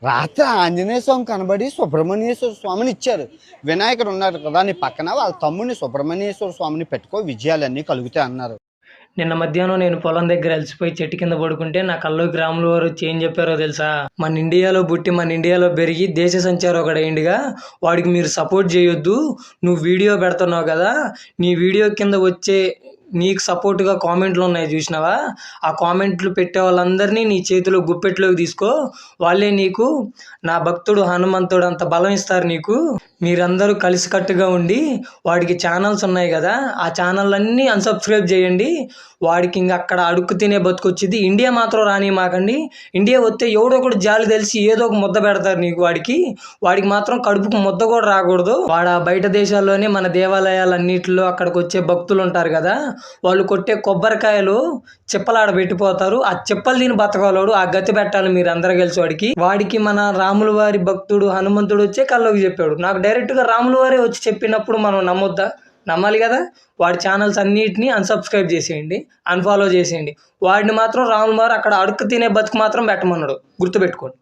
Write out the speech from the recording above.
రాత్రి ఆంజనేయ స్వామి కనబడి సుబ్రహ్మణ్యేశ్వర స్వామిని ఇచ్చారు. వినాయకుడు ఉన్నారు కదా నీ పక్కన, వాళ్ళ తమ్ముడిని సుబ్రహ్మణ్యేశ్వర స్వామిని పెట్టుకో విజయాలన్నీ కలుగుతాయి అన్నారు. నిన్న మధ్యాహ్నం నేను పొలం దగ్గర అలసిపోయి చెట్టు కింద పడుకుంటే నా కల్లోకి రాములు వారు వచ్చి ఏం చెప్పారో తెలుసా? మన ఇండియాలో పుట్టి మన ఇండియాలో పెరిగి దేశ సంచారం ఒకడైండిగా వాడికి మీరు సపోర్ట్ చేయొద్దు. నువ్వు వీడియో పెడుతున్నావు కదా, నీ వీడియో కింద వచ్చే నీకు సపోర్ట్గా కామెంట్లు ఉన్నాయి చూసినావా? ఆ కామెంట్లు పెట్టే వాళ్ళందరినీ నీ చేతిలో గుప్పెట్లోకి తీసుకో. వాళ్ళే నీకు నా భక్తుడు హనుమంతుడు అంత బలం ఇస్తారు నీకు. మీరందరూ కలిసికట్టుగా ఉండి వాడికి ఛానల్స్ ఉన్నాయి కదా, ఆ ఛానల్ అన్నీ అన్సబ్స్క్రైబ్ చేయండి. వాడికి ఇంక అక్కడ అడుక్కు తినే బతుకొచ్చింది. ఇండియా మాత్రం రాని మాకండి. ఇండియా వస్తే ఎవడో ఒకటి జాలి తెలిసి ఏదో ఒక ముద్ద పెడతారు నీకు. వాడికి మాత్రం కడుపుకు ముద్ద కూడా రాకూడదు. వాడు బయట దేశాల్లోనే మన దేవాలయాలన్నిటిలో అక్కడికి వచ్చే భక్తులు ఉంటారు కదా, వాళ్ళు కొట్టే కొబ్బరికాయలు చిప్పలాడ పెట్టిపోతారు. ఆ చిప్పలు తిని బతకాలోడు ఆ గతి పెట్టాలి మీరు అందరూ కలిసి. వాడికి మన రాముల వారి భక్తుడు హనుమంతుడు వచ్చే కల్లోకి చెప్పాడు. నాకు డైరెక్ట్గా రాముల వారే వచ్చి చెప్పినప్పుడు మనం నమ్మొద్దా? నమ్మాలి కదా. వాడి ఛానల్స్ అన్నిటినీ అన్సబ్స్క్రైబ్ చేసేయండి, అన్ఫాలో చేసేయండి. వాడిని మాత్రం రాముల వారు అక్కడ అడుక్కు తినే బతుకు మాత్రం పెట్టమన్నాడు, గుర్తుపెట్టుకోండి.